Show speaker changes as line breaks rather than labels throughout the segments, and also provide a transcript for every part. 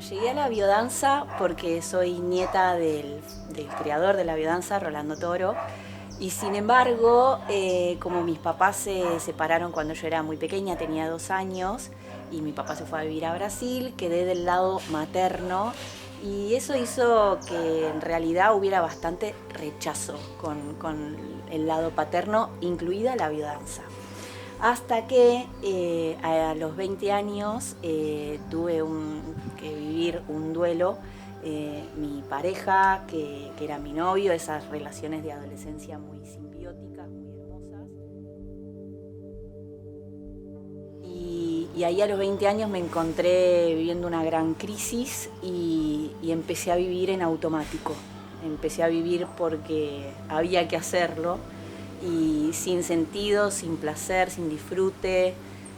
Llegué a la biodanza porque soy nieta del creador de la biodanza, Rolando Toro, y sin embargo, como mis papás se separaron cuando yo era muy pequeña, tenía 2 años, y mi papá se fue a vivir a Brasil, quedé del lado materno, y eso hizo que en realidad hubiera bastante rechazo con el lado paterno, incluida la biodanza. Hasta que a los 20 años tuve que vivir un duelo. Mi pareja, que era mi novio, esas relaciones de adolescencia muy simbióticas, muy hermosas. Y ahí a los 20 años me encontré viviendo una gran crisis y empecé a vivir en automático. Empecé a vivir porque había que hacerlo. Y sin sentido, sin placer, sin disfrute,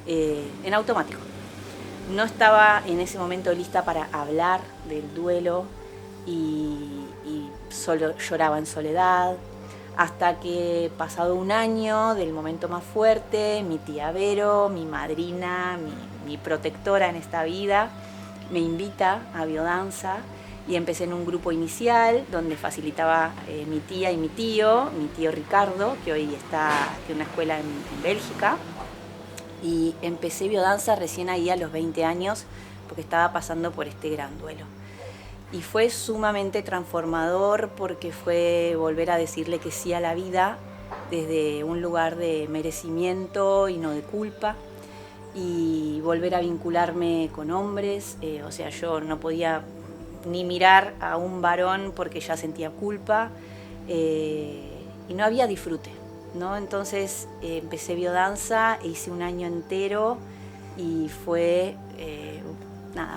en automático. No estaba en ese momento lista para hablar del duelo y solo lloraba en soledad, hasta que pasado un año del momento más fuerte, mi tía Vero, mi madrina, mi protectora en esta vida, me invita a biodanza. Y empecé en un grupo inicial donde facilitaba mi tía y mi tío Ricardo, que hoy está en una escuela en Bélgica. Y empecé biodanza recién ahí a los 20 años porque estaba pasando por este gran duelo. Y fue sumamente transformador porque fue volver a decirle que sí a la vida desde un lugar de merecimiento y no de culpa. Y volver a vincularme con hombres, o sea, yo no podía ni mirar a un varón porque ya sentía culpa y no había disfrute, ¿no? Entonces empecé biodanza, hice un año entero y fue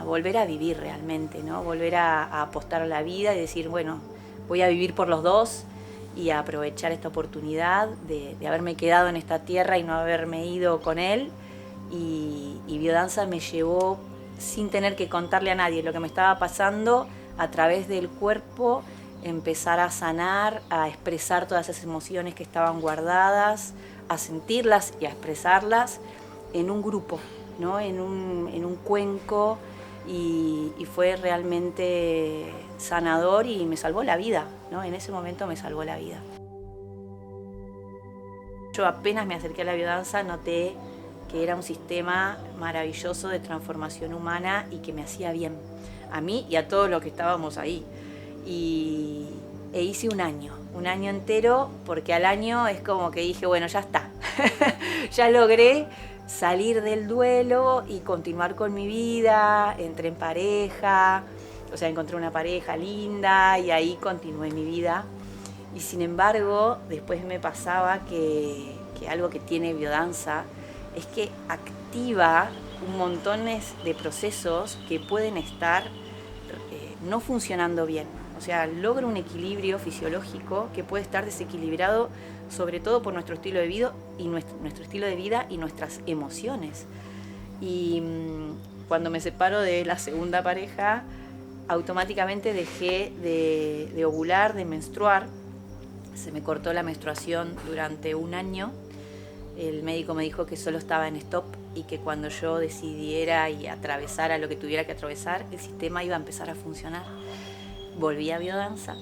volver a vivir realmente, ¿no? Volver a apostar a la vida y decir, bueno, voy a vivir por los dos y a aprovechar esta oportunidad de haberme quedado en esta tierra y no haberme ido con él. Y biodanza me llevó, sin tener que contarle a nadie lo que me estaba pasando, a través del cuerpo, empezar a sanar, a expresar todas esas emociones que estaban guardadas, a sentirlas y a expresarlas en un grupo, ¿no? en un cuenco, y fue realmente sanador y me salvó la vida, ¿no? En ese momento me salvó la vida. Yo apenas me acerqué a la biodanza noté que era un sistema maravilloso de transformación humana y que me hacía bien a mí y a todos los que estábamos ahí. E hice un año entero, porque al año es como que dije, bueno, ya está, ya logré salir del duelo y continuar con mi vida, entré en pareja, o sea, encontré una pareja linda y ahí continué mi vida. Y sin embargo, después me pasaba que algo que tiene biodanza es que activa un montón de procesos que pueden estar no funcionando bien. O sea, logra un equilibrio fisiológico que puede estar desequilibrado, sobre todo por nuestro estilo de vida y nuestras emociones. Y cuando me separo de la segunda pareja, automáticamente dejé de ovular, de menstruar. Se me cortó la menstruación durante un año. El médico me dijo que solo estaba en stop y que cuando yo decidiera y atravesara lo que tuviera que atravesar, el sistema iba a empezar a funcionar. Volví a biodanza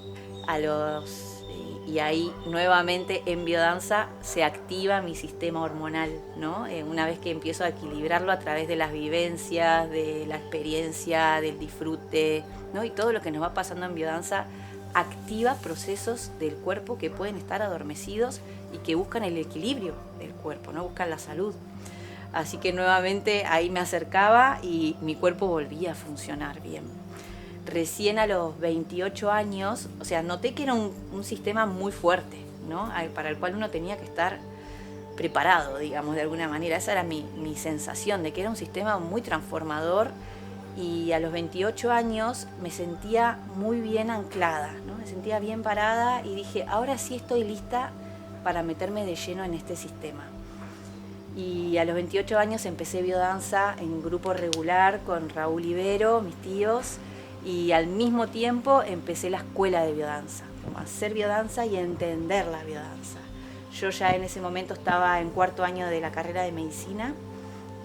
y ahí nuevamente en biodanza se activa mi sistema hormonal, ¿no? Una vez que empiezo a equilibrarlo a través de las vivencias, de la experiencia, del disfrute, ¿no? Y todo lo que nos va pasando en biodanza activa procesos del cuerpo que pueden estar adormecidos y que buscan el equilibrio del cuerpo, ¿no? Buscan la salud. Así que nuevamente ahí me acercaba y mi cuerpo volvía a funcionar bien. Recién a los 28 años, o sea, noté que era un sistema muy fuerte, ¿no? Para el cual uno tenía que estar preparado, digamos, de alguna manera. Esa era mi sensación, de que era un sistema muy transformador. Y a los 28 años me sentía muy bien anclada, ¿no? Me sentía bien parada y dije, ahora sí estoy lista para meterme de lleno en este sistema. Y a los 28 años empecé biodanza en grupo regular con Raúl Ibero, mis tíos, y al mismo tiempo empecé la escuela de biodanza, como hacer biodanza y entender la biodanza. Yo ya en ese momento estaba en 4º año de la carrera de medicina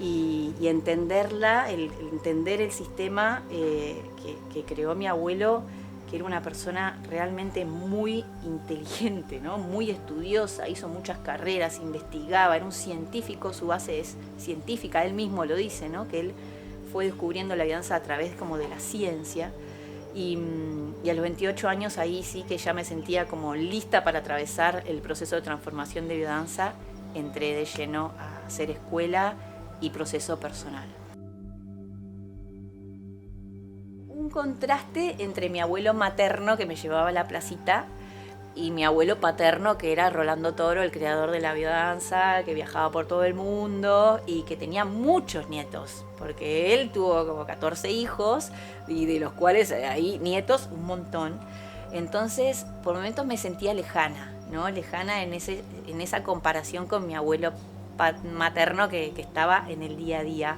y entenderla, entender el sistema que creó mi abuelo, que era una persona realmente muy inteligente, ¿no? Muy estudiosa, hizo muchas carreras, investigaba, era un científico, su base es científica, él mismo lo dice, ¿no? Que él fue descubriendo la biodanza a través como de la ciencia. Y a los 28 años ahí sí que ya me sentía como lista para atravesar el proceso de transformación de biodanza. Entré de lleno a hacer escuela y proceso personal. Un contraste entre mi abuelo materno, que me llevaba a la placita, y mi abuelo paterno, que era Rolando Toro, el creador de la biodanza, que viajaba por todo el mundo y que tenía muchos nietos, porque él tuvo como 14 hijos y de los cuales hay nietos un montón. Entonces, por momentos me sentía lejana, ¿no? Lejana en esa comparación con mi abuelo materno que estaba en el día a día.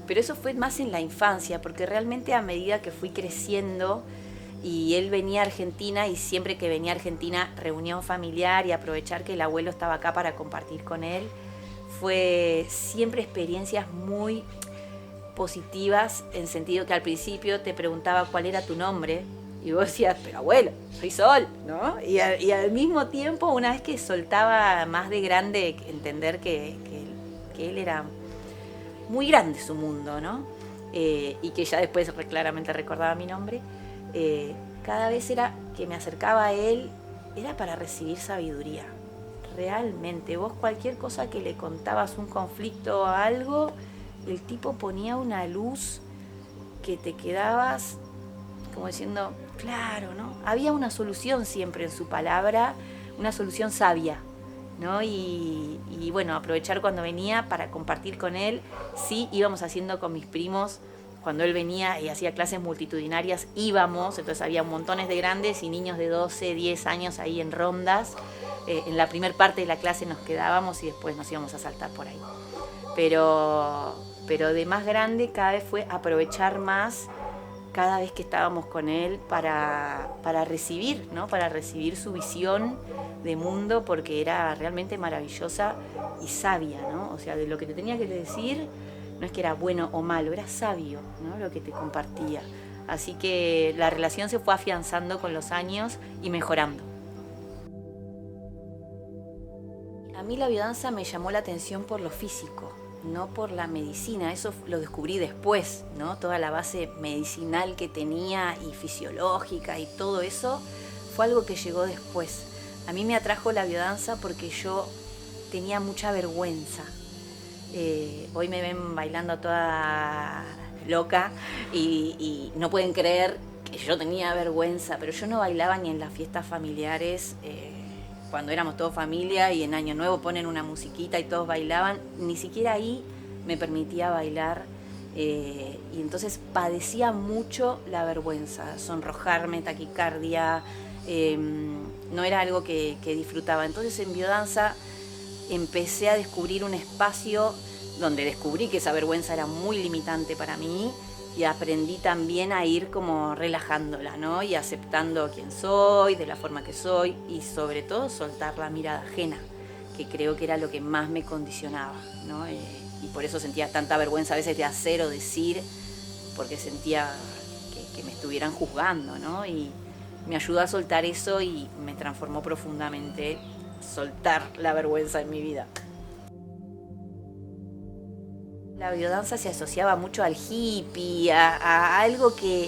Pero eso fue más en la infancia, porque realmente a medida que fui creciendo y él venía a Argentina, y siempre que venía a Argentina, reunión familiar y aprovechar que el abuelo estaba acá para compartir con él, fue siempre experiencias muy positivas, en sentido que al principio te preguntaba cuál era tu nombre, y vos decías, pero abuelo, soy Sol, ¿no? Y al mismo tiempo, una vez que soltaba más de grande, entender que él era muy grande su mundo, ¿no? Y que ya después claramente recordaba mi nombre, cada vez era que me acercaba a él, era para recibir sabiduría. Realmente, vos cualquier cosa que le contabas, un conflicto o algo, el tipo ponía una luz que te quedabas como diciendo, claro, ¿no? Había una solución siempre en su palabra, una solución sabia, ¿no? Y bueno, aprovechar cuando venía para compartir con él. Sí, íbamos haciendo con mis primos, cuando él venía y hacía clases multitudinarias, íbamos, entonces había montones de grandes y niños de 12, 10 años ahí en rondas. En la primer parte de la clase nos quedábamos y después nos íbamos a saltar por ahí. Pero de más grande cada vez fue aprovechar más cada vez que estábamos con él para recibir, ¿no? Para recibir su visión de mundo, porque era realmente maravillosa y sabia, ¿no? O sea, de lo que te tenía que decir, no es que era bueno o malo, era sabio, ¿no? Lo que te compartía. Así que la relación se fue afianzando con los años y mejorando. A mí la biodanza me llamó la atención por lo físico, no por la medicina. Eso lo descubrí después, ¿no? Toda la base medicinal que tenía y fisiológica y todo eso fue algo que llegó después. A mí me atrajo la biodanza porque yo tenía mucha vergüenza. Hoy me ven bailando toda loca y no pueden creer que yo tenía vergüenza, pero yo no bailaba ni en las fiestas familiares, cuando éramos todos familia y en Año Nuevo ponen una musiquita y todos bailaban, ni siquiera ahí me permitía bailar, y entonces padecía mucho la vergüenza, sonrojarme, taquicardia, no era algo que disfrutaba. Entonces en biodanza empecé a descubrir un espacio donde descubrí que esa vergüenza era muy limitante para mí y aprendí también a ir como relajándola, ¿no? Y aceptando quién soy, de la forma que soy, y sobre todo soltar la mirada ajena, que creo que era lo que más me condicionaba, ¿no? Y por eso sentía tanta vergüenza a veces de hacer o decir, porque sentía que me estuvieran juzgando, ¿no? Y me ayudó a soltar eso y me transformó profundamente soltar la vergüenza en mi vida. La biodanza se asociaba mucho al hippie, a algo que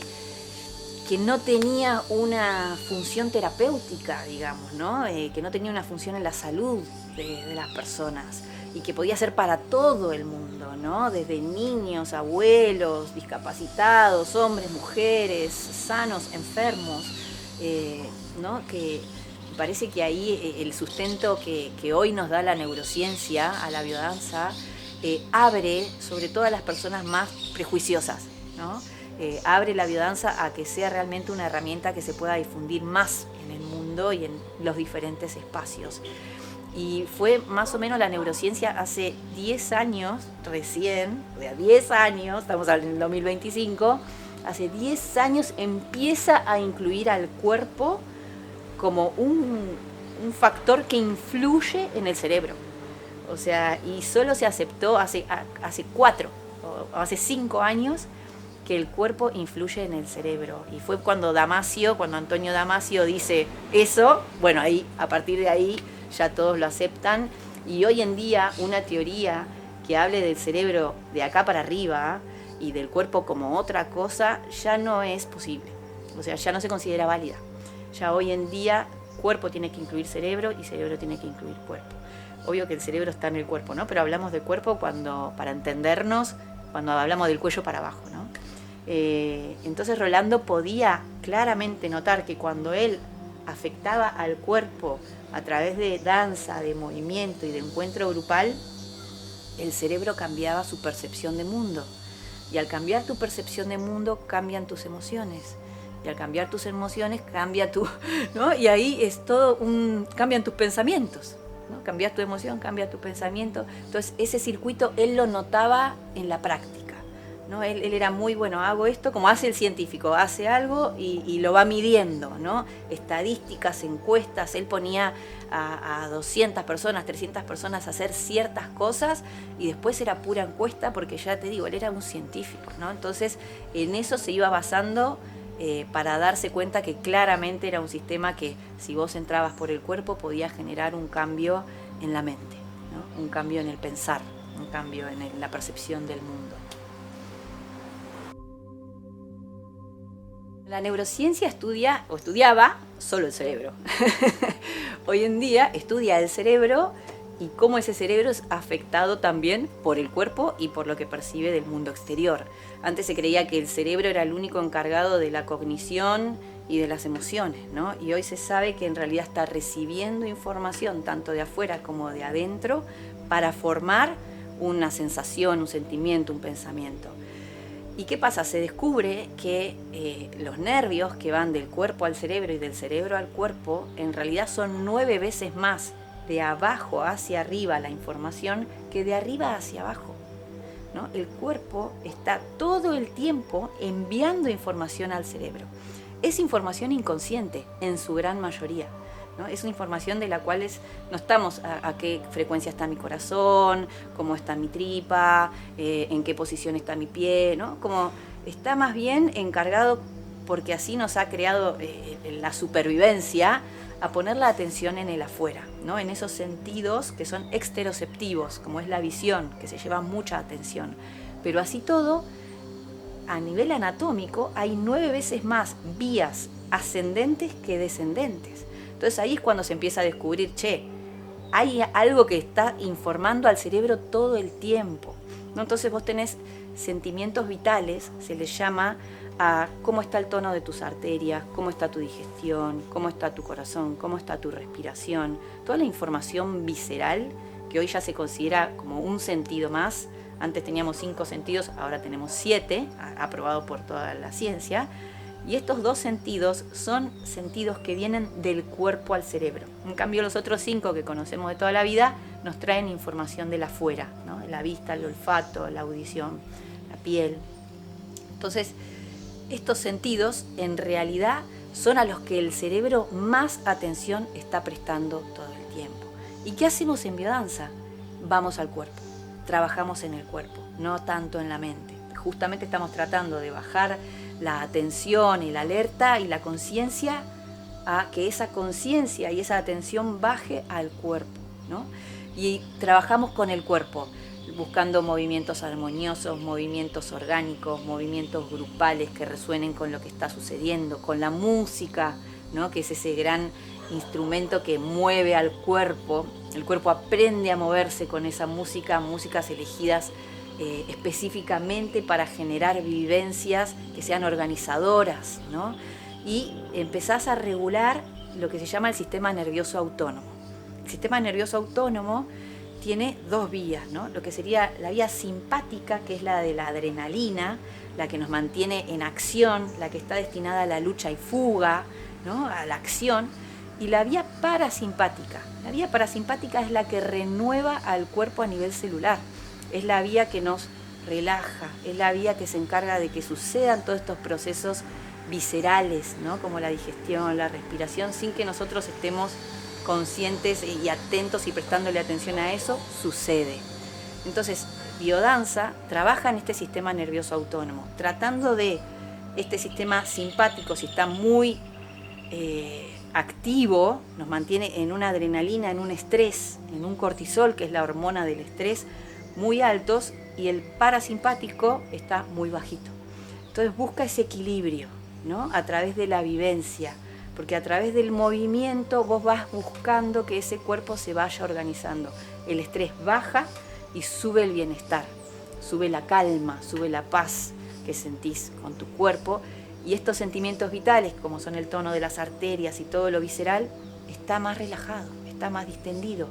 no tenía una función terapéutica, digamos, ¿no? Que no tenía una función en la salud de las personas y que podía ser para todo el mundo, ¿no? Desde niños, abuelos, discapacitados, hombres, mujeres, sanos, enfermos, ¿no? Que parece que ahí el sustento que hoy nos da la neurociencia a la biodanza abre sobre todo a las personas más prejuiciosas, ¿no? Abre la biodanza a que sea realmente una herramienta que se pueda difundir más en el mundo y en los diferentes espacios. Y fue más o menos la neurociencia hace 10 años, recién, o sea, 10 años, estamos en el 2025, hace 10 años empieza a incluir al cuerpo como un factor que influye en el cerebro. O sea, y solo se aceptó hace 5 años que el cuerpo influye en el cerebro. Y fue cuando Antonio Damasio dice eso, bueno, ahí, a partir de ahí ya todos lo aceptan. Y hoy en día una teoría que hable del cerebro de acá para arriba y del cuerpo como otra cosa ya no es posible. O sea, ya no se considera válida. Ya hoy en día cuerpo tiene que incluir cerebro y cerebro tiene que incluir cuerpo. Obvio que el cerebro está en el cuerpo, ¿no? Pero hablamos de cuerpo para entendernos, cuando hablamos del cuello para abajo, ¿no? Entonces Rolando podía claramente notar que cuando él afectaba al cuerpo a través de danza, de movimiento y de encuentro grupal, el cerebro cambiaba su percepción de mundo. Y al cambiar tu percepción de mundo, cambian tus emociones. Y al cambiar tus emociones, cambia ¿no? Y ahí es cambian tus pensamientos, ¿no? Cambias tu emoción, cambia tu pensamiento. Entonces ese circuito él lo notaba en la práctica, ¿no? Él era muy bueno, hago esto como hace el científico, hace algo y lo va midiendo, ¿no? Estadísticas, encuestas, él ponía a 200 personas, 300 personas a hacer ciertas cosas y después era pura encuesta porque ya te digo, él era un científico, ¿no? Entonces en eso se iba basando para darse cuenta que claramente era un sistema que si vos entrabas por el cuerpo podía generar un cambio en la mente, ¿no? Un cambio en el pensar, un cambio en la percepción del mundo. La neurociencia estudiaba solo el cerebro. Hoy en día estudia el cerebro y cómo ese cerebro es afectado también por el cuerpo y por lo que percibe del mundo exterior. Antes se creía que el cerebro era el único encargado de la cognición y de las emociones, ¿no? Y hoy se sabe que en realidad está recibiendo información tanto de afuera como de adentro para formar una sensación, un sentimiento, un pensamiento. ¿Y qué pasa? Se descubre que los nervios que van del cuerpo al cerebro y del cerebro al cuerpo en realidad son 9 veces más de abajo hacia arriba la información que de arriba hacia abajo, ¿no? El cuerpo está todo el tiempo enviando información al cerebro. Es información inconsciente en su gran mayoría, ¿no? Es una información de la cual no estamos a qué frecuencia está mi corazón, cómo está mi tripa, en qué posición está mi pie, ¿no? Como está más bien encargado, porque así nos ha creado la supervivencia, a poner la atención en el afuera, ¿no? En esos sentidos que son exteroceptivos, como es la visión, que se lleva mucha atención. Pero así todo, a nivel anatómico, hay 9 veces más vías ascendentes que descendentes. Entonces ahí es cuando se empieza a descubrir, hay algo que está informando al cerebro todo el tiempo, ¿no? Entonces vos tenés sentimientos vitales, se les llama a cómo está el tono de tus arterias, cómo está tu digestión, cómo está tu corazón, cómo está tu respiración, toda la información visceral que hoy ya se considera como un sentido más. Antes teníamos 5 sentidos, ahora tenemos 7, aprobado por toda la ciencia. Y estos 2 sentidos son sentidos que vienen del cuerpo al cerebro. En cambio, los otros 5 que conocemos de toda la vida nos traen información de la afuera, ¿no? La vista, el olfato, la audición, la piel. Entonces, estos sentidos en realidad son a los que el cerebro más atención está prestando todo el tiempo. ¿Y qué hacemos en biodanza? Vamos al cuerpo, trabajamos en el cuerpo, no tanto en la mente. Justamente estamos tratando de bajar la atención y la alerta y la conciencia a que esa conciencia y esa atención baje al cuerpo, ¿no? Y trabajamos con el cuerpo, buscando movimientos armoniosos, movimientos orgánicos, movimientos grupales que resuenen con lo que está sucediendo, con la música, ¿no? Que es ese gran instrumento que mueve al cuerpo. El cuerpo aprende a moverse con esa música, músicas elegidas específicamente para generar vivencias que sean organizadoras, ¿no? Y empezás a regular lo que se llama el sistema nervioso autónomo. El sistema nervioso autónomo tiene 2 vías, ¿no? Lo que sería la vía simpática, que es la de la adrenalina, la que nos mantiene en acción, la que está destinada a la lucha y fuga, ¿no? A la acción, y la vía parasimpática. La vía parasimpática es la que renueva al cuerpo a nivel celular, es la vía que nos relaja, es la vía que se encarga de que sucedan todos estos procesos viscerales, ¿no? Como la digestión, la respiración, sin que nosotros estemos conscientes y atentos y prestándole atención a eso, sucede. Entonces, biodanza trabaja en este sistema nervioso autónomo, tratando de este sistema simpático, si está muy activo, nos mantiene en una adrenalina, en un estrés, en un cortisol, que es la hormona del estrés, muy altos, y el parasimpático está muy bajito. Entonces busca ese equilibrio, ¿no? A través de la vivencia, porque a través del movimiento vos vas buscando que ese cuerpo se vaya organizando. El estrés baja y sube el bienestar, sube la calma, sube la paz que sentís con tu cuerpo, y estos sentimientos vitales, como son el tono de las arterias y todo lo visceral, está más relajado, está más distendido.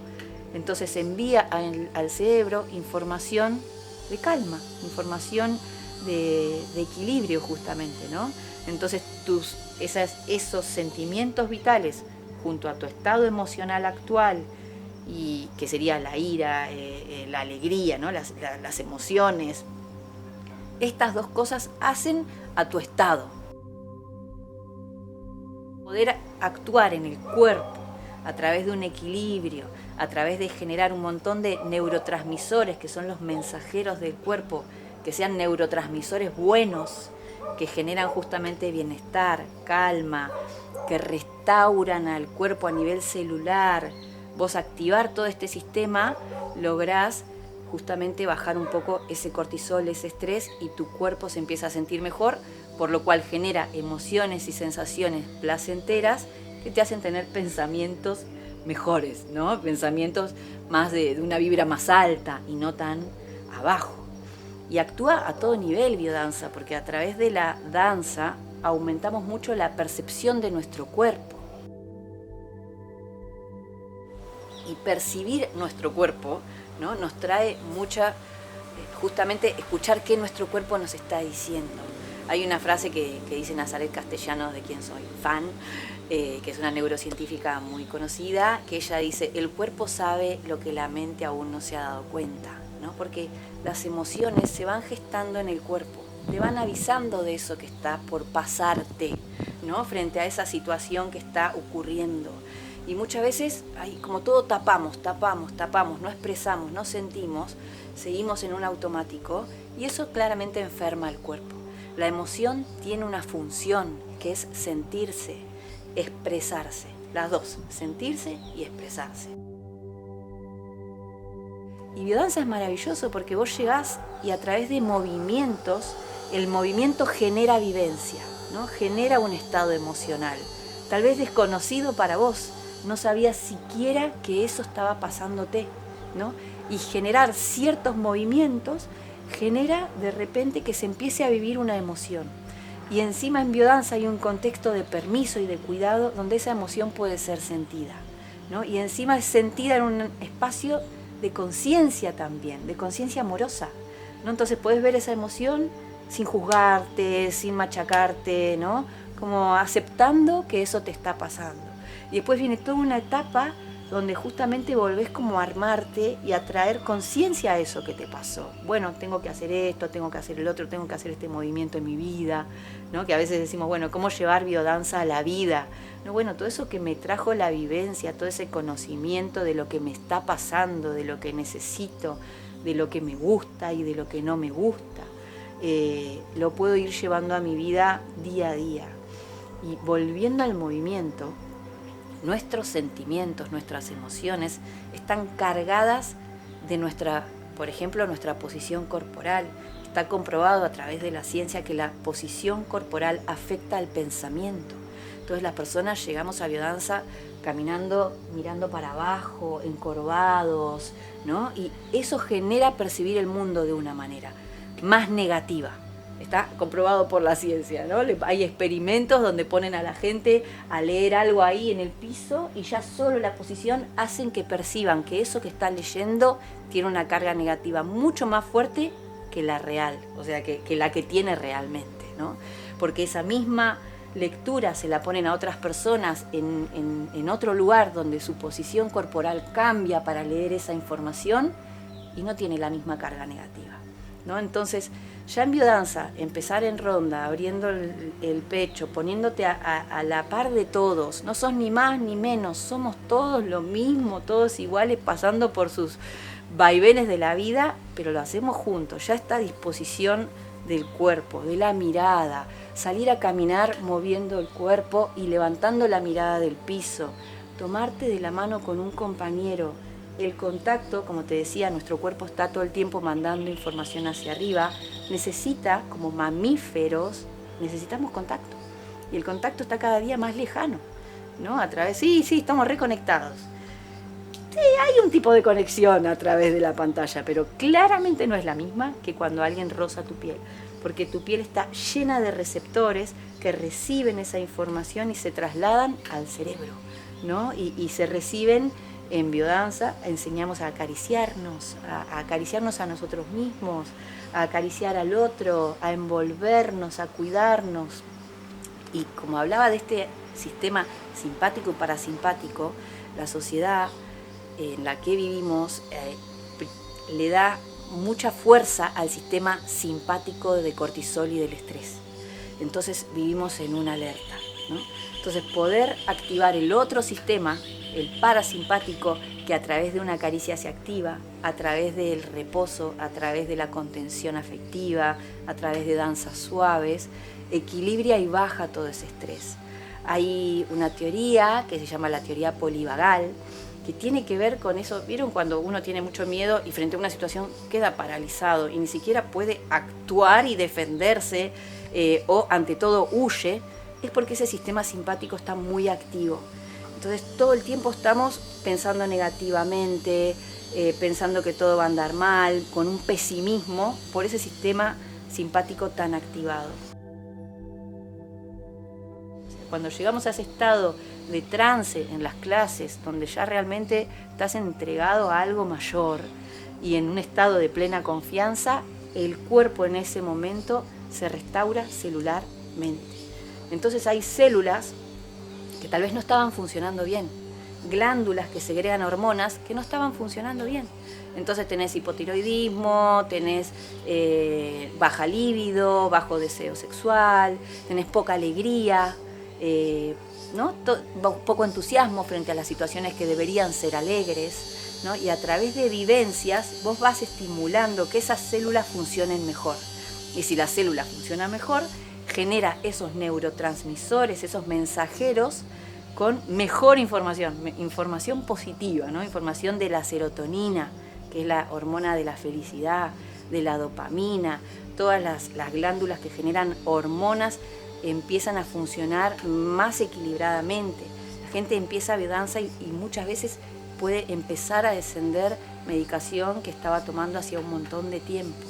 Entonces envía al cerebro información de calma, información de equilibrio justamente, ¿no? Entonces esos sentimientos vitales junto a tu estado emocional actual, y que sería la ira, la alegría, ¿no? Las emociones, estas dos cosas hacen a tu estado. Poder actuar en el cuerpo a través de un equilibrio, a través de generar un montón de neurotransmisores que son los mensajeros del cuerpo, que sean neurotransmisores buenos, que generan justamente bienestar, calma, que restauran al cuerpo a nivel celular. Vos activar todo este sistema, lográs justamente bajar un poco ese cortisol, ese estrés, y tu cuerpo se empieza a sentir mejor, por lo cual genera emociones y sensaciones placenteras que te hacen tener pensamientos mejores, ¿no? Pensamientos más de una vibra más alta y no tan abajo. Y actúa a todo nivel biodanza, porque a través de la danza aumentamos mucho la percepción de nuestro cuerpo. Y percibir nuestro cuerpo, ¿no? Nos trae mucha, justamente escuchar qué nuestro cuerpo nos está diciendo. Hay una frase que dice Nazaret Castellanos, de quien soy fan, que es una neurocientífica muy conocida, que ella dice: el cuerpo sabe lo que la mente aún no se ha dado cuenta, ¿no? Porque las emociones se van gestando en el cuerpo, te van avisando de eso que está por pasarte, ¿no? Frente a esa situación que está ocurriendo. Y muchas veces, como todo tapamos, no expresamos, no sentimos, seguimos en un automático, y eso claramente enferma al cuerpo. La emoción tiene una función, que es sentirse, expresarse. Las dos, sentirse y expresarse. Y biodanza es maravilloso porque vos llegás y a través de movimientos, el movimiento genera vivencia, ¿no? Genera un estado emocional, tal vez desconocido para vos. No sabías siquiera que eso estaba pasándote, ¿no? Y generar ciertos movimientos genera de repente que se empiece a vivir una emoción. Y encima en biodanza hay un contexto de permiso y de cuidado donde esa emoción puede ser sentida, ¿no? Y encima es sentida en un espacio de conciencia también, de conciencia amorosa, ¿no? Entonces puedes ver esa emoción sin juzgarte, sin machacarte, ¿no? Como aceptando que eso te está pasando. Y después viene toda una etapa donde justamente volvés como a armarte y a traer conciencia a eso que te pasó. Bueno, tengo que hacer esto, tengo que hacer el otro, tengo que hacer este movimiento en mi vida, ¿no? Que a veces decimos, bueno, ¿cómo llevar biodanza a la vida? No, bueno, todo eso que me trajo la vivencia, todo ese conocimiento de lo que me está pasando, de lo que necesito, de lo que me gusta y de lo que no me gusta, lo puedo ir llevando a mi vida día a día. Y volviendo al movimiento, nuestros sentimientos, nuestras emociones están cargadas de nuestra, por ejemplo, nuestra posición corporal. Está comprobado a través de la ciencia que la posición corporal afecta al pensamiento. Entonces las personas llegamos a biodanza caminando, mirando para abajo, encorvados, ¿no? Y eso genera percibir el mundo de una manera más negativa. Está comprobado por la ciencia, ¿no? Hay experimentos donde ponen a la gente a leer algo ahí en el piso y ya solo la posición hacen que perciban que eso que están leyendo tiene una carga negativa mucho más fuerte que la real, o sea, que la que tiene realmente, ¿no? Porque esa misma lectura se la ponen a otras personas en otro lugar donde su posición corporal cambia para leer esa información y no tiene la misma carga negativa, ¿no? Entonces Ya en biodanza, empezar en ronda, abriendo el pecho, poniéndote a la par de todos. No sos ni más ni menos, somos todos lo mismo, todos iguales, pasando por sus vaivenes de la vida, pero lo hacemos juntos. Ya está a disposición del cuerpo, de la mirada. Salir a caminar moviendo el cuerpo y levantando la mirada del piso. Tomarte de la mano con un compañero. El contacto, como te decía, nuestro cuerpo está todo el tiempo mandando información hacia arriba. Necesita, como mamíferos, necesitamos contacto. Y el contacto está cada día más lejano, ¿no? A través, sí, estamos reconectados. Sí, hay un tipo de conexión a través de la pantalla, pero claramente no es la misma que cuando alguien roza tu piel, porque tu piel está llena de receptores que reciben esa información y se trasladan al cerebro, ¿no? Y se reciben. En biodanza enseñamos a acariciarnos a nosotros mismos, a acariciar al otro, a envolvernos, a cuidarnos. Y como hablaba de este sistema simpático y parasimpático, la sociedad en la que vivimos le da mucha fuerza al sistema simpático de cortisol y del estrés. Entonces vivimos en una alerta, ¿no? Entonces poder activar el otro sistema, el parasimpático, que a través de una caricia se activa, a través del reposo, a través de la contención afectiva, a través de danzas suaves, equilibra y baja todo ese estrés. Hay una teoría que se llama la teoría polivagal, que tiene que ver con eso. ¿Vieron cuando uno tiene mucho miedo y frente a una situación queda paralizado y ni siquiera puede actuar y defenderse o ante todo huye? Es porque ese sistema simpático está muy activo. Entonces todo el tiempo estamos pensando negativamente, pensando que todo va a andar mal, con un pesimismo por ese sistema simpático tan activado. Cuando llegamos a ese estado de trance en las clases, donde ya realmente estás entregado a algo mayor y en un estado de plena confianza, el cuerpo en ese momento se restaura celularmente. Entonces hay células que tal vez no estaban funcionando bien, glándulas que segregan hormonas que no estaban funcionando bien. Entonces tenés hipotiroidismo, tenés baja libido, bajo deseo sexual, tenés poca alegría, ¿no? Poco entusiasmo frente a las situaciones que deberían ser alegres, ¿no? Y a través de vivencias vos vas estimulando que esas células funcionen mejor. Y si la célula funciona mejor, genera esos neurotransmisores, esos mensajeros con mejor información positiva, ¿no? Información de la serotonina, que es la hormona de la felicidad, de la dopamina. Todas las glándulas que generan hormonas empiezan a funcionar más equilibradamente. La gente empieza biodanza y muchas veces puede empezar a descender medicación que estaba tomando hacía un montón de tiempo,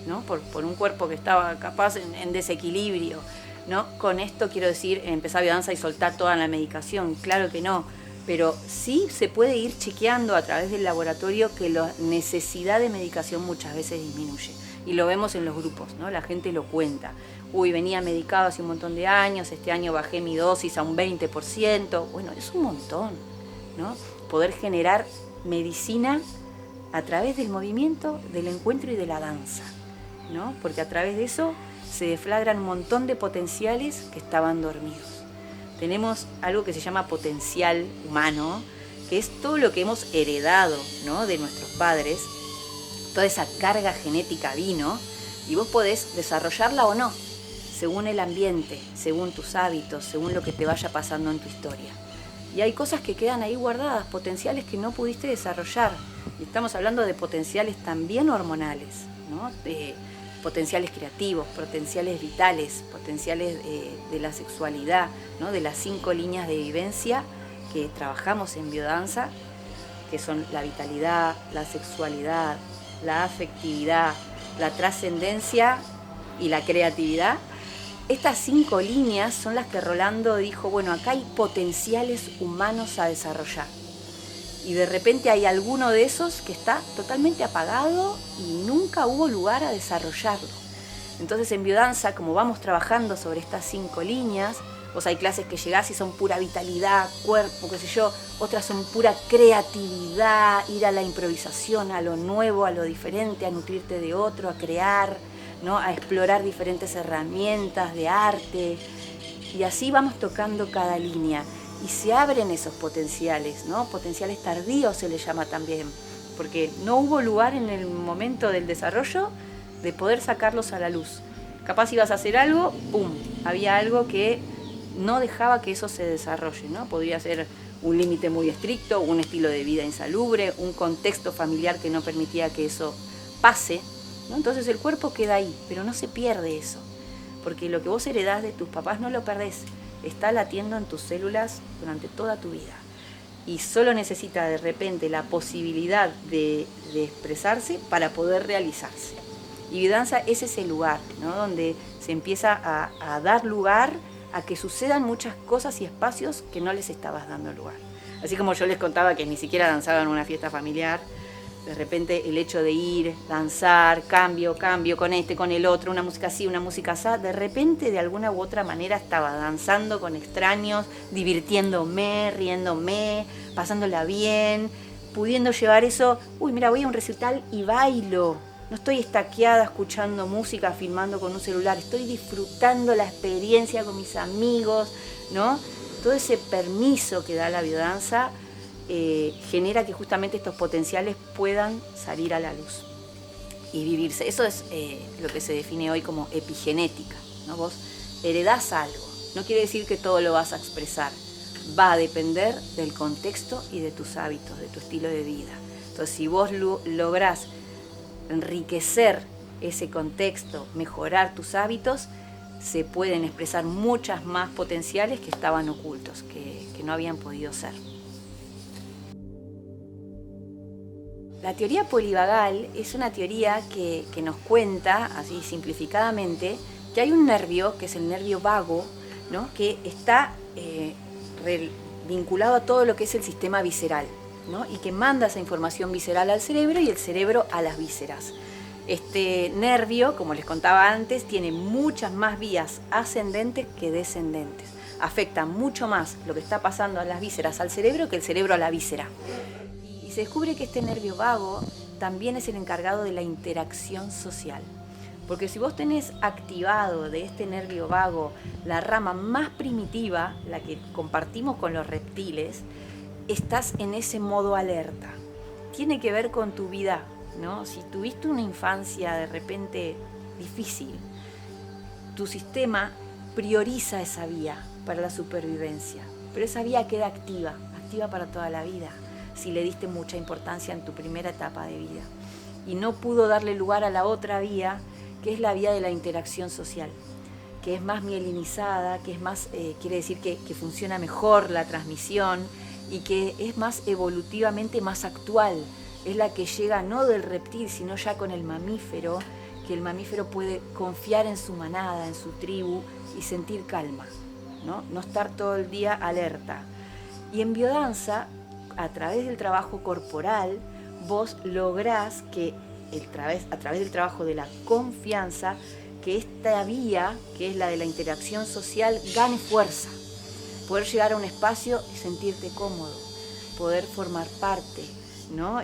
¿no? Por un cuerpo que estaba capaz en desequilibrio, ¿no? Con esto quiero decir, empezar biodanza y soltar toda la medicación, claro que no, pero sí se puede ir chequeando a través del laboratorio que la necesidad de medicación muchas veces disminuye. Y lo vemos en los grupos, ¿no? La gente lo cuenta. Uy, venía medicado hace un montón de años, este año bajé mi dosis a un 20%. Bueno, es un montón, ¿no? Poder generar medicina a través del movimiento, del encuentro y de la danza, ¿no? Porque a través de eso se deflagran un montón de potenciales que estaban dormidos. Tenemos algo que se llama potencial humano, que es todo lo que hemos heredado, ¿no? De nuestros padres. Toda esa carga genética vino y vos podés desarrollarla o no, según el ambiente, según tus hábitos, según lo que te vaya pasando en tu historia. Y hay cosas que quedan ahí guardadas, potenciales que no pudiste desarrollar. Y estamos hablando de potenciales también hormonales, ¿no? De potenciales creativos, potenciales vitales, potenciales de la sexualidad, ¿no? De las 5 líneas de vivencia que trabajamos en biodanza, que son la vitalidad, la sexualidad, la afectividad, la trascendencia y la creatividad. Estas 5 líneas son las que Rolando dijo, bueno, acá hay potenciales humanos a desarrollar. Y de repente hay alguno de esos que está totalmente apagado y nunca hubo lugar a desarrollarlo. Entonces en biodanza, como vamos trabajando sobre estas 5 líneas, vos hay clases que llegás y son pura vitalidad, cuerpo, qué sé yo, otras son pura creatividad, ir a la improvisación, a lo nuevo, a lo diferente, a nutrirte de otro, a crear, ¿no? A explorar diferentes herramientas de arte, y así vamos tocando cada línea y se abren esos potenciales, ¿no? Potenciales tardíos se les llama también, porque no hubo lugar en el momento del desarrollo de poder sacarlos a la luz. Capaz ibas a hacer algo, ¡pum!, había algo que no dejaba que eso se desarrolle, ¿no? Podría ser un límite muy estricto, un estilo de vida insalubre, un contexto familiar que no permitía que eso pase, ¿no? Entonces el cuerpo queda ahí, pero no se pierde eso, porque lo que vos heredás de tus papás no lo perdés, está latiendo en tus células durante toda tu vida. Y solo necesita de repente la posibilidad de expresarse para poder realizarse. Y biodanza es ese lugar, ¿no? Donde se empieza a dar lugar a que sucedan muchas cosas y espacios que no les estabas dando lugar. Así como yo les contaba que ni siquiera danzaba en una fiesta familiar, de repente el hecho de ir, danzar, cambio con este, con el otro, una música así, una música así, de repente de alguna u otra manera estaba danzando con extraños, divirtiéndome, riéndome, pasándola bien, pudiendo llevar eso, uy, mira, voy a un recital y bailo. No estoy estaqueada escuchando música, filmando con un celular, estoy disfrutando la experiencia con mis amigos, ¿no? Todo ese permiso que da la biodanza genera que justamente estos potenciales puedan salir a la luz y vivirse. Eso es lo que se define hoy como epigenética, ¿no? Vos heredás algo, no quiere decir que todo lo vas a expresar, va a depender del contexto y de tus hábitos, de tu estilo de vida. Entonces, si vos lográs enriquecer ese contexto, mejorar tus hábitos, se pueden expresar muchas más potenciales que estaban ocultos, que no habían podido ser. La teoría polivagal es una teoría que nos cuenta, así simplificadamente, que hay un nervio, que es el nervio vago, ¿no? Que está vinculado a todo lo que es el sistema visceral, ¿no? Y que manda esa información visceral al cerebro y el cerebro a las vísceras. Este nervio, como les contaba antes, tiene muchas más vías ascendentes que descendentes. Afecta mucho más lo que está pasando a las vísceras al cerebro que el cerebro a la víscera. Y se descubre que este nervio vago también es el encargado de la interacción social. Porque si vos tenés activado de este nervio vago la rama más primitiva, la que compartimos con los reptiles, estás en ese modo alerta. Tiene que ver con tu vida, ¿no? Si tuviste una infancia de repente difícil, tu sistema prioriza esa vía para la supervivencia, pero esa vía queda activa para toda la vida, si le diste mucha importancia en tu primera etapa de vida. Y no pudo darle lugar a la otra vía, que es la vía de la interacción social, que es más mielinizada, que es más, quiere decir que funciona mejor la transmisión, y que es más evolutivamente más actual, es la que llega no del reptil, sino ya con el mamífero, que el mamífero puede confiar en su manada, en su tribu y sentir calma, no estar todo el día alerta. Y en biodanza, a través del trabajo corporal, vos lográs que a través del trabajo de la confianza, que esta vía, que es la de la interacción social, gane fuerza. Poder llegar a un espacio y sentirte cómodo, poder formar parte, ¿no?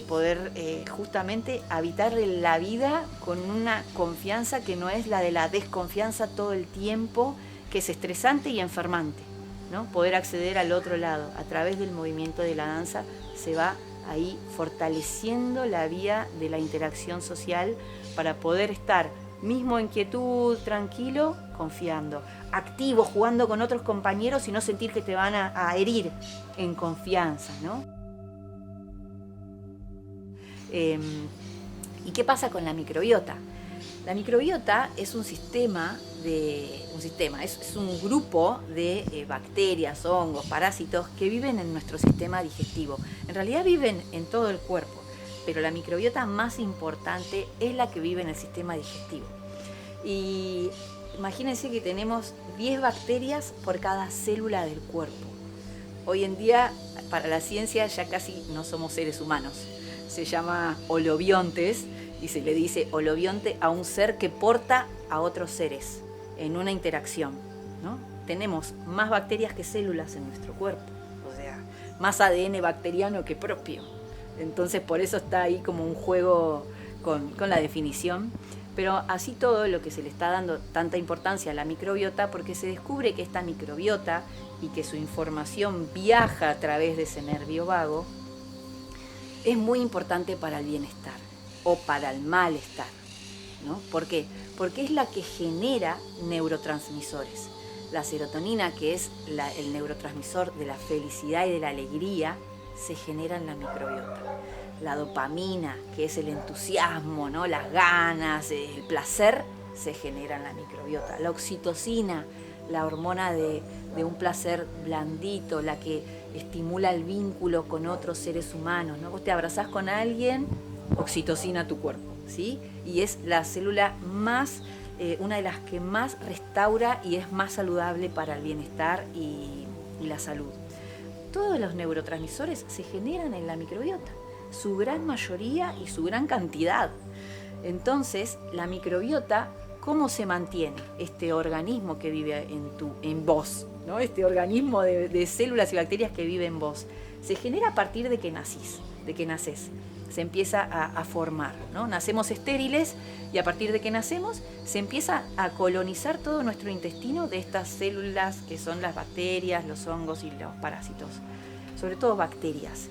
Poder justamente habitar la vida con una confianza que no es la de la desconfianza todo el tiempo, que es estresante y enfermante, ¿no? Poder acceder al otro lado. A través del movimiento de la danza se va ahí fortaleciendo la vía de la interacción social para poder estar mismo en quietud, tranquilo, confiando, activo, jugando con otros compañeros y no sentir que te van a herir, en confianza, ¿no? ¿Y qué pasa con la microbiota? La microbiota es un grupo de bacterias, hongos, parásitos que viven en nuestro sistema digestivo. En realidad viven en todo el cuerpo, pero la microbiota más importante es la que vive en el sistema digestivo. Y imagínense que tenemos 10 bacterias por cada célula del cuerpo. Hoy en día, para la ciencia, ya casi no somos seres humanos. Se llama holobiontes y se le dice holobionte a un ser que porta a otros seres en una interacción, ¿no? Tenemos más bacterias que células en nuestro cuerpo, o sea, más ADN bacteriano que propio. Entonces, por eso está ahí como un juego con la definición. Pero así todo, lo que se le está dando tanta importancia a la microbiota, porque se descubre que esta microbiota y que su información viaja a través de ese nervio vago, es muy importante para el bienestar o para el malestar, ¿no? ¿Por qué? Porque es la que genera neurotransmisores. La serotonina, que es el neurotransmisor de la felicidad y de la alegría, se genera en la microbiota. La dopamina, que es el entusiasmo, ¿no? Las ganas, el placer, se genera en la microbiota. La oxitocina, la hormona de un placer blandito, la que estimula el vínculo con otros seres humanos, ¿no? Vos te abrazás con alguien, oxitocina a tu cuerpo, ¿sí? Y es la célula más, una de las que más restaura y es más saludable para el bienestar y la salud. Todos los neurotransmisores se generan en la microbiota, su gran mayoría y su gran cantidad. Entonces, la microbiota, ¿cómo se mantiene este organismo que vive en vos, ¿no? Este organismo de células y bacterias que vive en vos? Se genera a partir de que nacés. Se empieza a formar, ¿no? Nacemos estériles y a partir de que nacemos se empieza a colonizar todo nuestro intestino de estas células que son las bacterias, los hongos y los parásitos, sobre todo bacterias.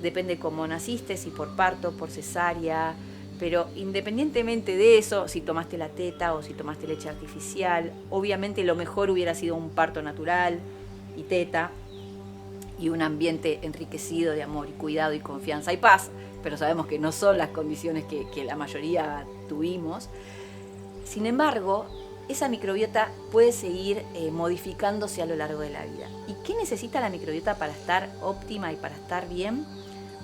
Depende cómo naciste, si por parto, por cesárea, pero independientemente de eso, si tomaste la teta o si tomaste leche artificial, obviamente lo mejor hubiera sido un parto natural y teta, y un ambiente enriquecido de amor y cuidado y confianza y paz, pero sabemos que no son las condiciones que la mayoría tuvimos. Sin embargo, esa microbiota puede seguir modificándose a lo largo de la vida. ¿Y qué necesita la microbiota para estar óptima y para estar bien?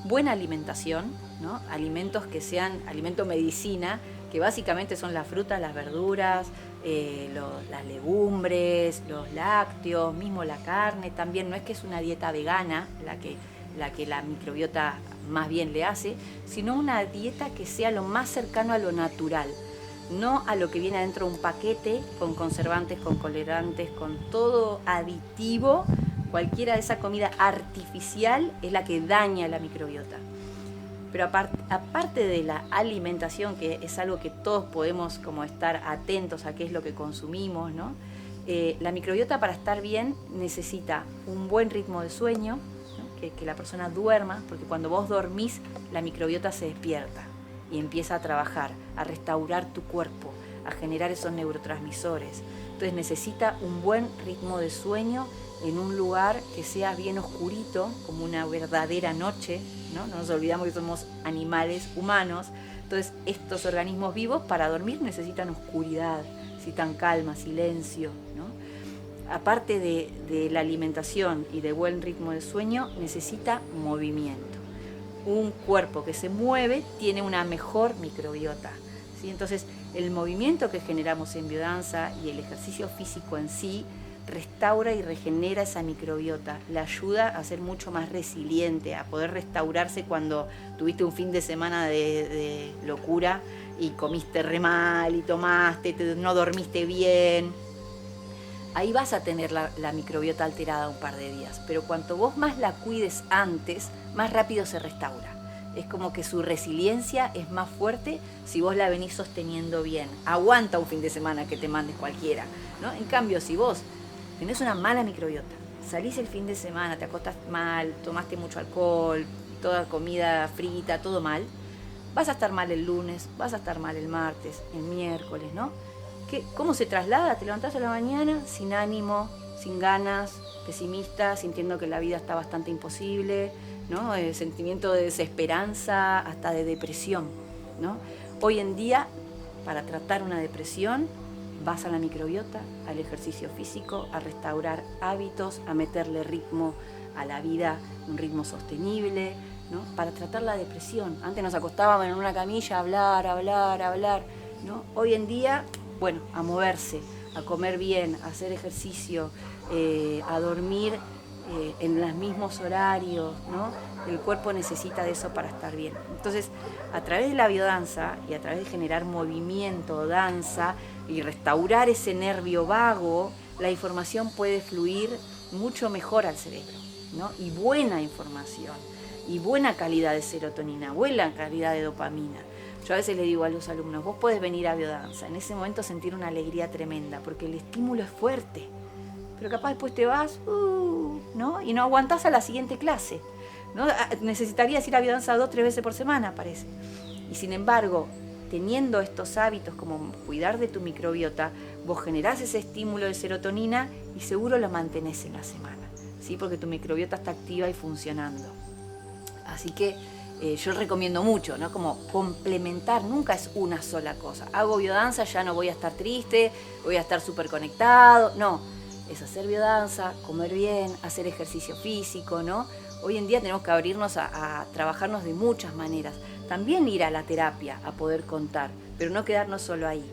Buena alimentación, ¿no? Alimentos que sean alimento medicina, que básicamente son las frutas, las verduras, las legumbres, los lácteos, mismo la carne también. No es que es una dieta vegana la que la microbiota más bien le hace, sino una dieta que sea lo más cercano a lo natural, no a lo que viene adentro de un paquete con conservantes, con colorantes, con todo aditivo. Cualquiera de esa comida artificial es la que daña la microbiota. Pero aparte de la alimentación, que es algo que todos podemos como estar atentos a qué es lo que consumimos, ¿no? La microbiota, para estar bien, necesita un buen ritmo de sueño, ¿no? Que la persona duerma, porque cuando vos dormís la microbiota se despierta y empieza a trabajar, a restaurar tu cuerpo, a generar esos neurotransmisores. Entonces necesita un buen ritmo de sueño en un lugar que sea bien oscurito, como una verdadera noche, ¿no? No nos olvidamos que somos animales humanos. Entonces estos organismos vivos para dormir necesitan oscuridad, necesitan calma, silencio, ¿no? Aparte de la alimentación y de buen ritmo de sueño, necesita movimiento. Un cuerpo que se mueve tiene una mejor microbiota, ¿sí? Entonces el movimiento que generamos en biodanza y el ejercicio físico en sí restaura y regenera esa microbiota, la ayuda a ser mucho más resiliente, a poder restaurarse cuando tuviste un fin de semana de locura y comiste re mal y tomaste, no dormiste bien. Ahí vas a tener la microbiota alterada un par de días, pero cuanto vos más la cuides antes, más rápido se restaura. Es como que su resiliencia es más fuerte si vos la venís sosteniendo bien. Aguanta un fin de semana que te mandes cualquiera, ¿no? En cambio, si vos tenés una mala microbiota, salís el fin de semana, te acostás mal, tomaste mucho alcohol, toda comida frita, todo mal, vas a estar mal el lunes, vas a estar mal el martes, el miércoles, ¿no? ¿Cómo se traslada? Te levantás a la mañana sin ánimo, sin ganas, pesimista, sintiendo que la vida está bastante imposible, ¿no? El sentimiento de desesperanza, hasta de depresión, ¿no? Hoy en día, para tratar una depresión, vas a la microbiota, al ejercicio físico, a restaurar hábitos, a meterle ritmo a la vida, un ritmo sostenible, ¿no? Para tratar la depresión. Antes nos acostábamos en una camilla a hablar, ¿no? Hoy en día, bueno, a moverse, a comer bien, a hacer ejercicio, a dormir en los mismos horarios, ¿no? El cuerpo necesita de eso para estar bien. Entonces, a través de la biodanza y a través de generar movimiento, danza y restaurar ese nervio vago, la información puede fluir mucho mejor al cerebro, ¿no? Y buena información, y buena calidad de serotonina, buena calidad de dopamina. Yo a veces le digo a los alumnos, vos podés venir a biodanza, en ese momento sentir una alegría tremenda, porque el estímulo es fuerte, pero capaz después te vas, ¿no? Y no aguantás a la siguiente clase, ¿no? Necesitarías ir a biodanza 2 o 3 veces por semana, parece. Y sin embargo, teniendo estos hábitos como cuidar de tu microbiota, vos generás ese estímulo de serotonina y seguro lo mantenés en la semana, ¿sí? Porque tu microbiota está activa y funcionando. Así que yo recomiendo mucho, ¿no? Como complementar, nunca es una sola cosa. Hago biodanza, ya no voy a estar triste, voy a estar súper conectado. No, es hacer biodanza, comer bien, hacer ejercicio físico, ¿no? Hoy en día tenemos que abrirnos a trabajarnos de muchas maneras. También ir a la terapia a poder contar, pero no quedarnos solo ahí,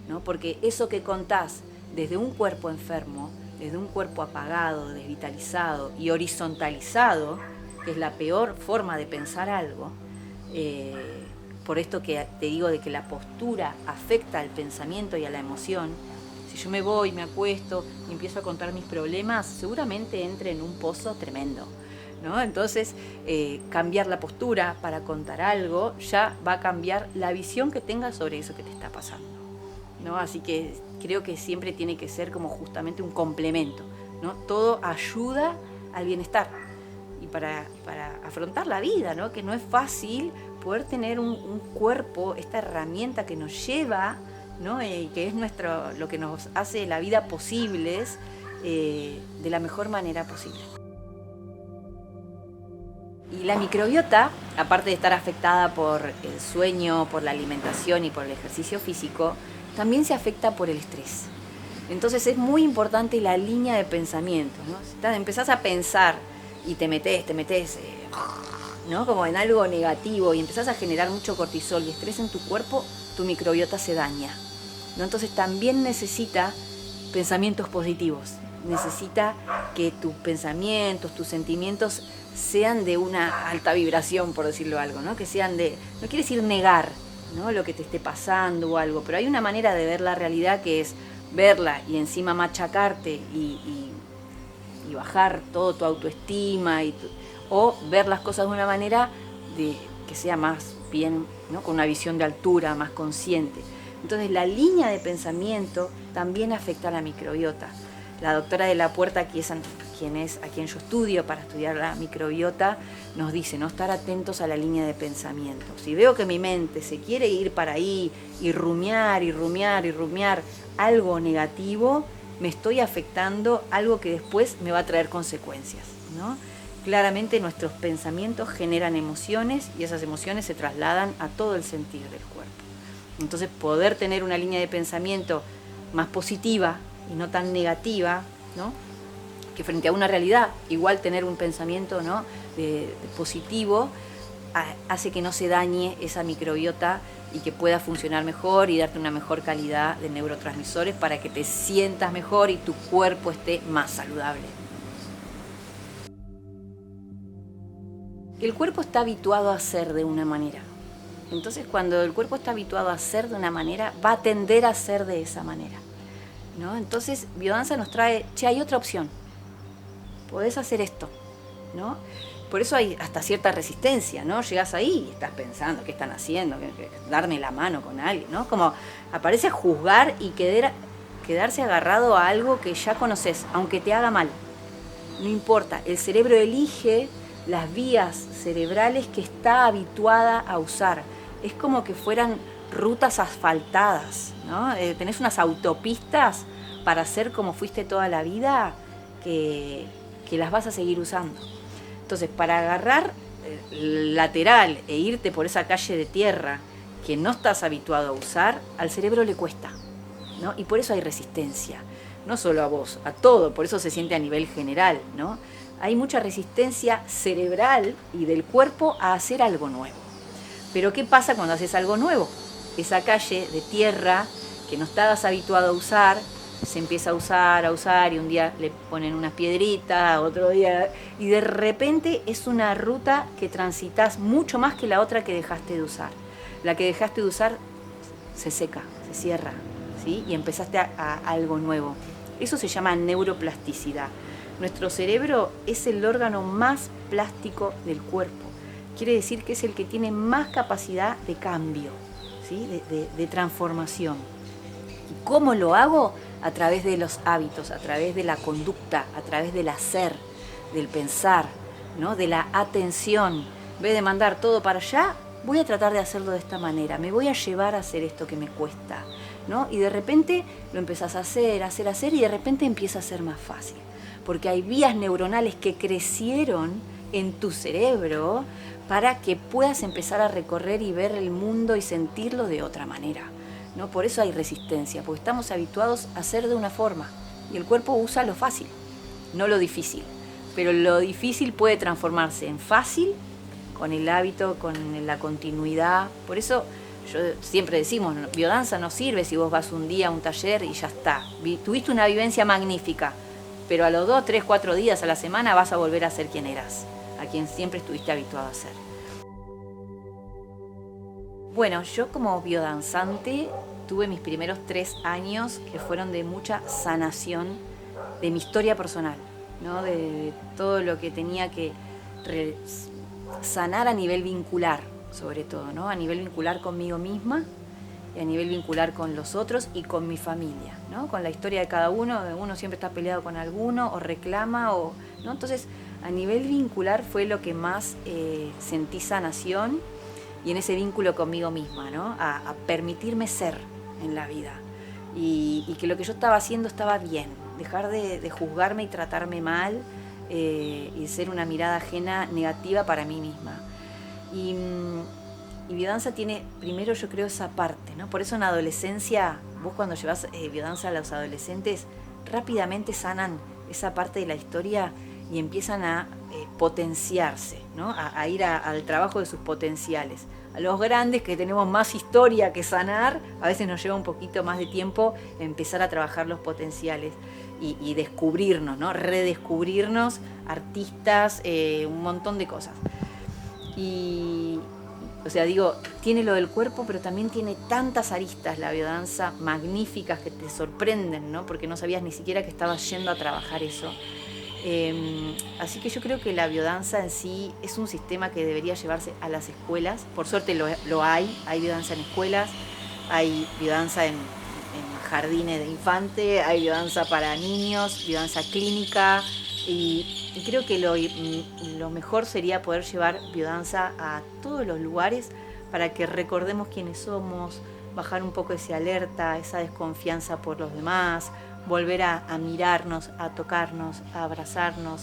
¿no? Porque eso que contás desde un cuerpo enfermo, desde un cuerpo apagado, desvitalizado y horizontalizado, que es la peor forma de pensar algo, por esto que te digo de que la postura afecta al pensamiento y a la emoción. Si yo me voy, me acuesto y empiezo a contar mis problemas, seguramente entre en un pozo tremendo, ¿no? Entonces, cambiar la postura para contar algo ya va a cambiar la visión que tengas sobre eso que te está pasando, ¿no? Así que creo que siempre tiene que ser como justamente un complemento, ¿no? Todo ayuda al bienestar y para afrontar la vida, ¿no? Que no es fácil poder tener un cuerpo, esta herramienta que nos lleva, ¿no? Y que es lo que nos hace la vida posibles de la mejor manera posible. Y la microbiota, aparte de estar afectada por el sueño, por la alimentación y por el ejercicio físico, también se afecta por el estrés. Entonces es muy importante la línea de pensamiento, ¿no? Si empezás a pensar y te metés, ¿no? Como en algo negativo y empezás a generar mucho cortisol y estrés en tu cuerpo, tu microbiota se daña, ¿no? Entonces también necesita pensamientos positivos, necesita que tus pensamientos, tus sentimientos sean de una alta vibración, por decirlo algo, ¿no? Que sean no quiere decir negar, ¿no? Lo que te esté pasando o algo, pero hay una manera de ver la realidad que es verla y encima machacarte y bajar todo tu autoestima o ver las cosas de una manera que sea más bien, ¿no? Con una visión de altura, más consciente. Entonces la línea de pensamiento también afecta a la microbiota. La doctora de la Puerta, a quien yo estudio para estudiar la microbiota, nos dice, ¿no? Estar atentos a la línea de pensamiento. Si veo que mi mente se quiere ir para ahí y rumiar algo negativo, me estoy afectando algo que después me va a traer consecuencias, ¿no? Claramente nuestros pensamientos generan emociones y esas emociones se trasladan a todo el sentir del cuerpo. Entonces poder tener una línea de pensamiento más positiva y no tan negativa, ¿no? Que frente a una realidad, igual tener un pensamiento, ¿no? de positivo, hace que no se dañe esa microbiota y que pueda funcionar mejor y darte una mejor calidad de neurotransmisores para que te sientas mejor y tu cuerpo esté más saludable. El cuerpo está habituado a ser de una manera. Entonces, cuando el cuerpo está habituado a ser de una manera, va a tender a ser de esa manera, ¿no? Entonces, biodanza nos trae, hay otra opción. Podés hacer esto, ¿no? Por eso hay hasta cierta resistencia, ¿no? Llegás ahí y estás pensando, ¿qué están haciendo? Darme la mano con alguien, ¿no? Como aparece a juzgar y quedarse agarrado a algo que ya conoces, aunque te haga mal. No importa, el cerebro elige las vías cerebrales que está habituada a usar. Es como que fueran rutas asfaltadas, ¿no? Tenés unas autopistas para hacer como fuiste toda la vida que las vas a seguir usando. Entonces, para agarrar lateral e irte por esa calle de tierra que no estás habituado a usar, al cerebro le cuesta, ¿no? Y por eso hay resistencia, no solo a vos, a todo, por eso se siente a nivel general, ¿no? Hay mucha resistencia cerebral y del cuerpo a hacer algo nuevo. Pero ¿qué pasa cuando haces algo nuevo? Esa calle de tierra que no estabas habituado a usar, se empieza a usar y un día le ponen unas piedritas, otro día, y de repente es una ruta que transitas mucho más que la otra que dejaste de usar. La que dejaste de usar se seca, se cierra, ¿sí? Y empezaste a algo nuevo. Eso se llama neuroplasticidad. Nuestro cerebro es el órgano más plástico del cuerpo. Quiere decir que es el que tiene más capacidad de cambio. ¿sí? De transformación. ¿Y cómo lo hago? A través de los hábitos, a través de la conducta, a través del hacer, del pensar, ¿no? De la atención. En vez de mandar todo para allá, voy a tratar de hacerlo de esta manera, me voy a llevar a hacer esto que me cuesta, ¿no? Y de repente lo empezás a hacer, y de repente empieza a ser más fácil. Porque hay vías neuronales que crecieron en tu cerebro para que puedas empezar a recorrer y ver el mundo y sentirlo de otra manera, ¿no? Por eso hay resistencia, porque estamos habituados a hacer de una forma y el cuerpo usa lo fácil, no lo difícil. Pero lo difícil puede transformarse en fácil con el hábito, con la continuidad. Por eso siempre decimos, biodanza no sirve si vos vas un día a un taller y ya está. Tuviste una vivencia magnífica, pero a los 2, 3, 4 días a la semana vas a volver a ser quien eras, a quien siempre estuviste habituado a ser. Bueno, yo como biodanzante tuve mis primeros 3 años que fueron de mucha sanación de mi historia personal, ¿no? De todo lo que tenía que sanar a nivel vincular, sobre todo, ¿no? A nivel vincular conmigo misma y a nivel vincular con los otros y con mi familia, ¿no? Con la historia de cada uno. Uno siempre está peleado con alguno o reclama, ¿no? Entonces, a nivel vincular fue lo que más sentí sanación, y en ese vínculo conmigo misma, ¿no? A permitirme ser en la vida y que lo que yo estaba haciendo estaba bien, dejar de juzgarme y tratarme mal y ser una mirada ajena negativa para mí misma. Y biodanza tiene, primero yo creo, esa parte, ¿no? Por eso en adolescencia, vos cuando llevas biodanza a los adolescentes, rápidamente sanan esa parte de la historia y empiezan a potenciarse, ¿no? A ir al trabajo de sus potenciales. A los grandes, que tenemos más historia que sanar, a veces nos lleva un poquito más de tiempo empezar a trabajar los potenciales y descubrirnos, ¿no? Redescubrirnos, artistas, un montón de cosas. Y, o sea, digo, tiene lo del cuerpo, pero también tiene tantas aristas la biodanza magníficas que te sorprenden, ¿no? Porque no sabías ni siquiera que estabas yendo a trabajar eso. Así que yo creo que la biodanza en sí es un sistema que debería llevarse a las escuelas. Por suerte lo hay biodanza en escuelas, hay biodanza en jardines de infante, hay biodanza para niños, biodanza clínica, y creo que lo mejor sería poder llevar biodanza a todos los lugares para que recordemos quiénes somos, bajar un poco esa alerta, esa desconfianza por los demás, volver a mirarnos, a tocarnos, a abrazarnos,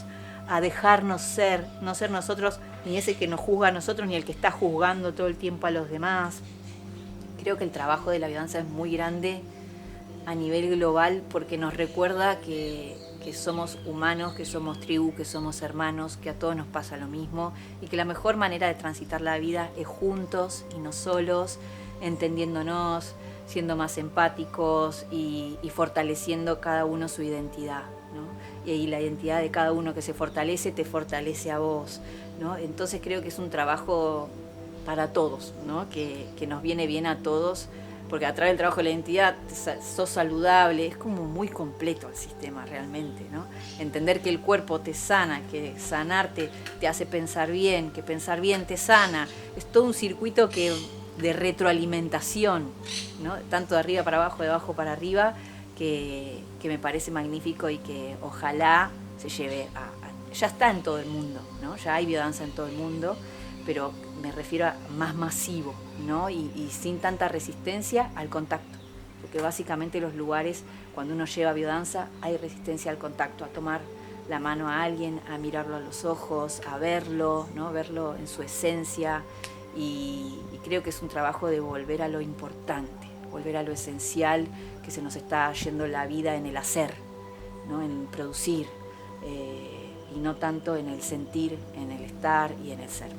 a dejarnos ser, no ser nosotros ni ese que nos juzga a nosotros ni el que está juzgando todo el tiempo a los demás. Creo que el trabajo de la biodanza es muy grande a nivel global porque nos recuerda que somos humanos, que somos tribu, que somos hermanos, que a todos nos pasa lo mismo y que la mejor manera de transitar la vida es juntos y no solos, entendiéndonos, siendo más empáticos y fortaleciendo cada uno su identidad, ¿no? Y la identidad de cada uno que se fortalece, te fortalece a vos, ¿no? Entonces creo que es un trabajo para todos, ¿no? Que nos viene bien a todos, porque a través del trabajo de la identidad sos saludable, es como muy completo el sistema realmente, ¿no? Entender que el cuerpo te sana, que sanarte te hace pensar bien, que pensar bien te sana, es todo un circuito de retroalimentación, ¿no? Tanto de arriba para abajo, de abajo para arriba, que me parece magnífico y que ojalá se lleve ya está en todo el mundo, ¿no? Ya hay biodanza en todo el mundo, pero me refiero a más masivo, ¿no? Y sin tanta resistencia al contacto, porque básicamente los lugares, cuando uno lleva biodanza, hay resistencia al contacto, a tomar la mano a alguien, a mirarlo a los ojos, a verlo, ¿no? Verlo en su esencia. Y creo que es un trabajo de volver a lo importante, volver a lo esencial, que se nos está yendo la vida en el hacer, ¿no? En producir, y no tanto en el sentir, en el estar y en el ser.